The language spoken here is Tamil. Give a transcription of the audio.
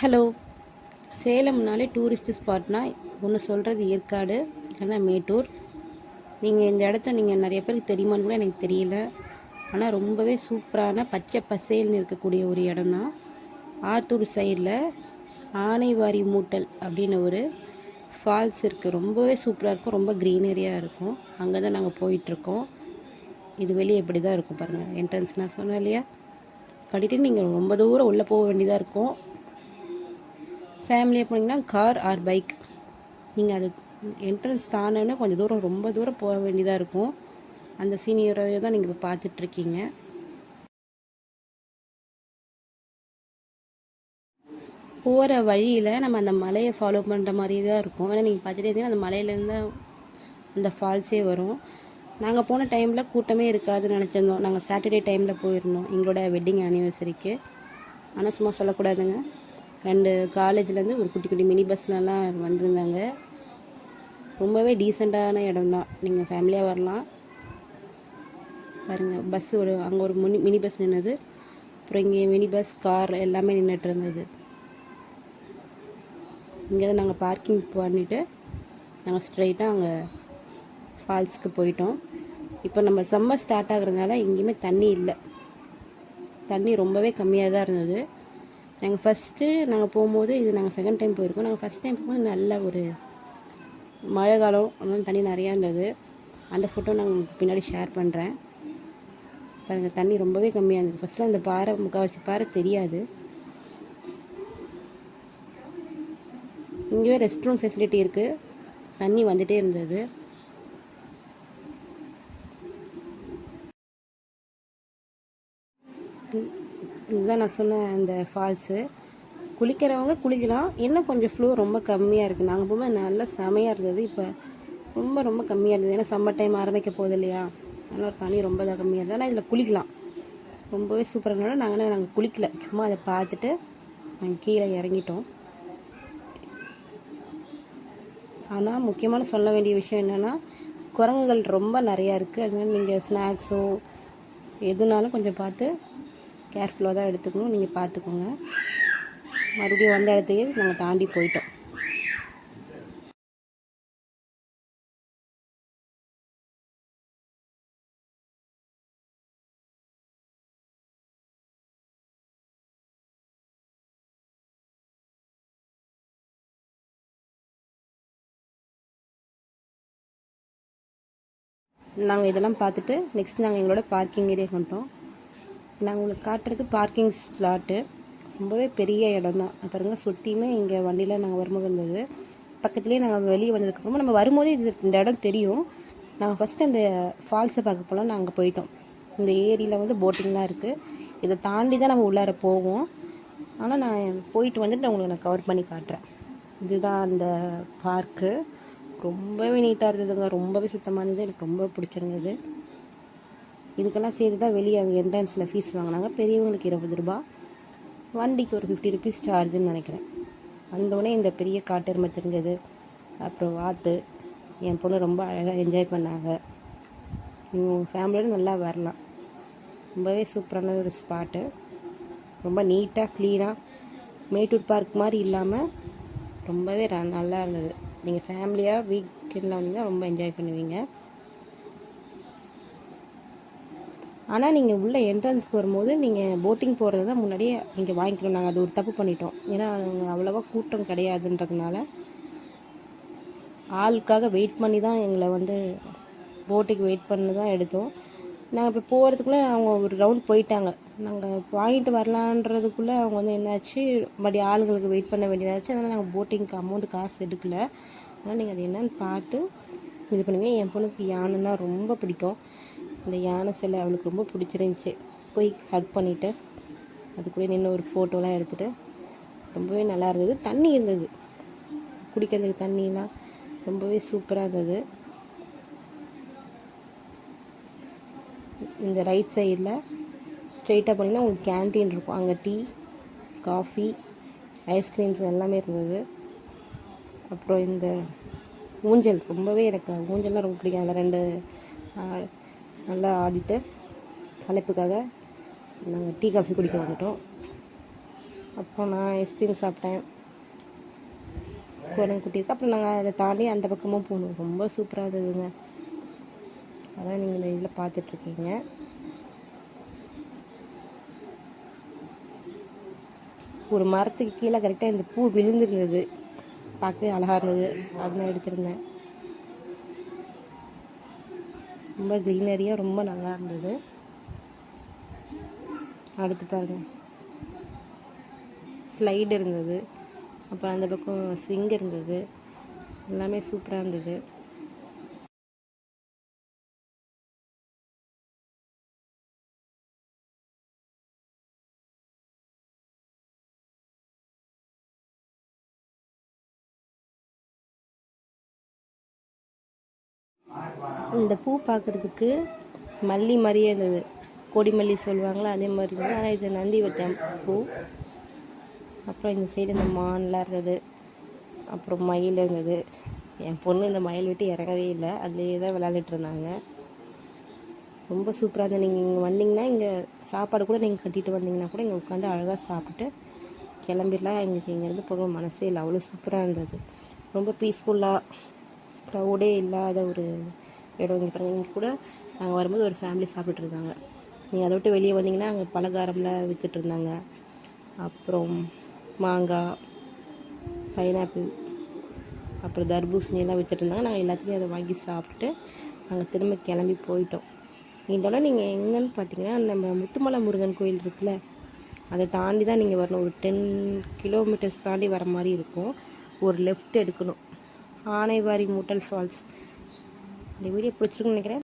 ஹலோ. சேலம்னாலே டூரிஸ்ட் ஸ்பாட்னா ஒன்று சொல்கிறது ஏற்காடு, இல்லைன்னா மேட்டூர். நீங்கள் இந்த இடத்த நிறைய பேருக்கு தெரியுமான்னு கூட எனக்கு தெரியல. ஆனால் ரொம்பவே சூப்பரான பச்சை பசேல்னு இருக்கக்கூடிய ஒரு இடம் தான். ஆத்தூர் சைடில் ஆனைவாரி மூட்டல் அப்படின்னு ஒரு ஃபால்ஸ் இருக்குது. ரொம்பவே சூப்பராக இருக்கும், ரொம்ப க்ரீனரியாக இருக்கும். அங்கே தான் நாங்கள் போயிட்டுருக்கோம். இது வெளியே இப்படி தான் இருக்கும் பாருங்கள். என்ட்ரன்ஸ் நான் சொன்னேன் இல்லையா, கட்டிட்டு நீங்கள் ரொம்ப தூரம் உள்ளே போக வேண்டியதாக இருக்கும். ஃபேமிலியாக போனீங்கன்னா கார் ஆர் பைக். நீங்கள் அது என்ட்ரன்ஸ் தானோன்னா கொஞ்சம் தூரம், ரொம்ப தூரம் போக வேண்டியதாக இருக்கும். அந்த சீனியரை தான் நீங்கள் இப்போ பார்த்துட்ருக்கீங்க. போகிற வழியில் நம்ம அந்த மலையை ஃபாலோ பண்ணுற மாதிரி தான் இருக்கும். ஏன்னா நீங்கள் பார்த்துட்டே இருந்தீங்கன்னா அந்த மலையிலேருந்து தான் அந்த ஃபால்ஸே வரும். நாங்கள் போன டைமில் கூட்டமே இருக்காதுன்னு நினச்சிருந்தோம். நாங்கள் சாட்டர்டே டைமில் போயிருந்தோம் எங்களோட வெட்டிங் ஆனிவர்சரிக்கு. ஆனால் சும்மா சொல்லக்கூடாதுங்க, 2 காலேஜ்லேருந்து ஒரு குட்டி குட்டி மினி பஸ்லலாம் வந்திருந்தாங்க. ரொம்பவே டீசெண்டான இடம் தான், நீங்கள் ஃபேமிலியாக வரலாம். பாருங்கள், பஸ் அங்கே ஒரு மினி பஸ் நின்றுது. அப்புறம் இங்கே மினி பஸ், கார் எல்லாமே நின்றுட்டு இருந்தது. இங்கே தான் நாங்கள் பார்க்கிங் பண்ணிவிட்டு நாங்கள் ஸ்ட்ரைட்டாக அங்கே ஃபால்ஸ்க்கு போயிட்டோம். இப்போ நம்ம சம்மர் ஸ்டார்ட் ஆகுறதுனால எங்கேயுமே தண்ணி இல்லை, தண்ணி ரொம்பவே கம்மியாக தான் இருந்தது. நாங்கள் போகும்போது, இது நாங்கள் செகண்ட் டைம் போயிருக்கோம். நாங்கள் ஃபஸ்ட் டைம் போகும்போது நல்ல ஒரு மழை காலம், அதனால தண்ணி நிறையா இருந்தது. அந்த ஃபோட்டோ நான் உங்களுக்கு பின்னாடி ஷேர் பண்ணுறேன். பாருங்கள், தண்ணி ரொம்பவே கம்மியாக இருந்தது. ஃபஸ்ட்டில் அந்த பாறை, முக்கால்வாசி பாறை தெரியாது. இங்கேயே ரெஸ்ட் ரூம் ஃபெசிலிட்டி இருக்குது, தண்ணி வந்துகிட்டே இருந்தது. இதுதான் நான் சொன்ன அந்த ஃபால்ஸு. குளிக்கிறவங்க குளிக்கலாம், இன்னும் கொஞ்சம் ஃப்ளோ ரொம்ப கம்மியாக இருக்குது. நாங்கள் போகும்போது நல்லா செமையாக இருந்தது. இப்போ ரொம்ப ரொம்ப கம்மியாக இருந்தது. ஏன்னா சம்மர் டைம் ஆரம்பிக்க போகுது இல்லையா, அதனால் தண்ணி ரொம்ப தான் கம்மியாக இருந்தது. ஆனால் இதில் குளிக்கலாம், ரொம்பவே சூப்பராக. நாங்கள் குளிக்கல, சும்மா அதை பார்த்துட்டு நாங்கள் கீழே இறங்கிட்டோம். ஆனால் முக்கியமான சொல்ல வேண்டிய விஷயம் என்னென்னா, குரங்குகள் ரொம்ப நிறையா இருக்குது. அதனால நீங்கள் ஸ்நாக்ஸோ எதுனாலும் கொஞ்சம் பார்த்து கேர்ஃபுல்லாக தான் எடுத்துக்கணும். நீங்கள் பார்த்துக்கோங்க. மறுபடியும் வந்த இடத்தையே நாங்கள் தாண்டி போயிட்டோம். நாங்கள் இதெல்லாம் பார்த்துட்டு நெக்ஸ்ட் நாங்கள் எங்களோட பார்க்கிங் ஏரியா வந்துட்டோம். நாங்கள் உங்களுக்கு காட்டுறது பார்க்கிங் ஸ்லாட்டு. ரொம்பவே பெரிய இடம் தான். பாருங்கள், சுற்றியுமே இங்கே வண்டியில் நாங்கள் வரும்போது இருந்தது. பக்கத்துலேயே நாங்கள் வெளியே வந்ததுக்கப்புறமா நம்ம வரும்போது இந்த இடம் தெரியும். நாங்கள் ஃபஸ்ட்டு அந்த ஃபால்ஸை பார்க்க போகலாம், நாங்கள் அங்கே போயிட்டோம். இந்த ஏரியில் போட்டிங்லாம் இருக்குது. இதை தாண்டி தான் நம்ம உள்ளார போவோம். ஆனால் நான் போயிட்டு வந்துட்டு உங்களுக்கு கவர் பண்ணி காட்டுறேன். இதுதான் அந்த பார்க்கு. ரொம்பவே நீட்டாக இருந்ததுங்க, ரொம்பவே சுத்தமாக இருந்தது. எனக்கு ரொம்ப பிடிச்சிருந்தது. இதுக்கெல்லாம் சேர்த்து தான் வெளியே அங்கே என்ட்ரன்ஸில் ஃபீஸ் வாங்கினாங்க. பெரியவங்களுக்கு 20 ரூபா, வண்டிக்கு ஒரு 50 ருபீஸ் சார்ஜுன்னு நினைக்கிறேன். வந்தோடனே இந்த பெரிய காட்டெருமை தெரிஞ்சது, அப்புறம் வாத்து. என் பொண்ணு ரொம்ப அழகாக என்ஜாய் பண்ணாங்க. உங்கள் ஃபேமிலியோடு நல்லா வரலாம். ரொம்பவே சூப்பரான ஒரு ஸ்பாட்டு. ரொம்ப நீட்டாக க்ளீனாக, மேட்டூர் பார்க் மாதிரி இல்லாமல் ரொம்பவே நல்லா இருந்தது. நீங்கள் ஃபேமிலியாக வீக்கெண்டில் வந்தீங்கன்னா ரொம்ப என்ஜாய் பண்ணுவீங்க. ஆனால் நீங்கள் உள்ள என்ட்ரன்ஸ்க்கு வரும்போது நீங்கள் போட்டிங் போகிறது தான் முன்னாடியே நீங்கள் வாங்கிக்கணும். நாங்கள் அது ஒரு தப்பு பண்ணிட்டோம். ஏன்னா அவ்வளோவா கூட்டம் கிடையாதுன்றதுனால ஆளுக்காக வெயிட் பண்ணி தான் எங்களை போட்டிக்கு வெயிட் பண்ணி தான் எடுத்தோம். நாங்கள் இப்போ போகிறதுக்குள்ளே அவங்க ஒரு ரவுண்ட் போயிட்டாங்க. நாங்கள் வாங்கிட்டு வரலான்றதுக்குள்ளே அவங்க என்னாச்சு, மறுபடியும் ஆளுங்களுக்கு வெயிட் பண்ண வேண்டியதாச்சு. அதனால் நாங்கள் போட்டிங்க்கு அமௌண்ட்டு காசு எடுக்கலை. அதனால் நீங்கள் அது என்னென்னு பார்த்து இது பண்ணுவீங்க. என் பொண்ணுக்கு யானைன்னா ரொம்ப பிடிக்கும். இந்த யானை சிலை அவளுக்கு ரொம்ப பிடிச்சிருந்துச்சி. போய் ஹக் பண்ணிவிட்டு அது கூட நின்று ஒரு ஃபோட்டோலாம் எடுத்துகிட்டு ரொம்பவே நல்லா இருந்தது. தண்ணி இருந்தது, குடிக்கிறதுக்கு தண்ணிலாம் ரொம்பவே சூப்பராக இருந்தது. இந்த ரைட் சைடில் ஸ்ட்ரெயிட்டாக போனீங்கன்னா உங்களுக்கு கேன்டீன் இருக்கும். அங்கே டீ, காஃபி, ஐஸ்கிரீம்ஸ் எல்லாமே இருந்தது. அப்புறம் இந்த ஊஞ்சல், ரொம்பவே எனக்கு ஊஞ்சல்லாம் ரொம்ப பிடிக்கும். அதில் 2 நல்லா ஆடிட்டு களைப்புக்காக நாங்கள் டீ காஃபி குடிக்க வந்துட்டோம். அப்புறம் நான் ஐஸ்கிரீம் சாப்பிட்டேன், குரங்கு குட்டி இருக்குது. அப்புறம் நாங்கள் அதை தாண்டி அந்த பக்கமும் போகணும். ரொம்ப சூப்பராக இருந்ததுங்க. அதான் நீங்கள் இந்த இதில் பார்த்துட்ருக்கீங்க. ஒரு மரத்துக்கு கீழே கரெக்டாக இந்த பூ விழுந்துருந்தது, பார்க்கவே அழகாக இருந்தது, அதெல்லாம் எடுத்திருந்தேன். ரொம்ப க்ரீனரியாக ரொம்ப நல்லா இருந்தது. அடுத்து பாருங்க, ஸ்லைடு இருந்தது, அப்புறம் அந்த பக்கம் ஸ்விங் இருந்தது, எல்லாமே சூப்பராக இருந்தது. இந்த பூ பார்க்குறதுக்கு மல்லி மாதிரியே இருந்தது, கொடிமல்லி சொல்லுவாங்களா அதே மாதிரி இருந்தது. ஆனால் இது நந்திவட்டம் பூ. அப்புறம் இந்த சைடு இந்த மான்லாம் இருந்தது, அப்புறம் மயில் இருந்தது. என் பொண்ணு இந்த மயில் விட்டு இறங்கவே இல்லை, அதுலேயே தான் விளையாண்டுட்டு இருந்தாங்க. ரொம்ப சூப்பராக இருந்தது. நீங்கள் இங்கே வந்தீங்கன்னா, இங்கே சாப்பாடு கூட நீங்கள் கட்டிட்டு வந்தீங்கன்னா கூட இங்கே உட்காந்து அழகாக சாப்பிட்டு கிளம்பிடலாம். எங்களுக்கு இங்கேருந்து போக மனசே இல்லை, அவ்வளோ சூப்பராக இருந்தது. ரொம்ப பீஸ்ஃபுல்லாக, க்ரௌடே இல்லாத ஒரு இடம். இங்கே பாருங்கள், இங்கே கூட நாங்கள் வரும்போது ஒரு ஃபேமிலி சாப்பிட்டுட்டு இருந்தாங்க. நீங்கள் அதை விட்டு வெளியே வந்தீங்கன்னா அங்கே பலகாரம்லாம் விற்றுட்டு இருந்தாங்க. அப்புறம் மாங்காய், பைனாப்பிள், அப்புறம் தர்பூசணி எல்லாம் விற்றுட்டு இருந்தாங்க. நாங்கள் எல்லாத்துலேயும் அதை வாங்கி சாப்பிட்டுட்டு நாங்கள் திரும்ப கிளம்பி போயிட்டோம். இதோட நீங்கள் எங்கன்னு பார்த்தீங்கன்னா, நம்ம முத்துமலை முருகன் கோயில் இருக்குல்ல, அதை தாண்டி தான் நீங்கள் வரணும். ஒரு 10 கிலோமீட்டர்ஸ் தாண்டி வர மாதிரி இருக்கும். ஒரு லெஃப்ட் எடுக்கணும், ஆனைவாரி மூட்டல் ஃபால்ஸ். இந்த வீடியோ பிடிச்சிருக்குன்னு நினைக்கிறேன்.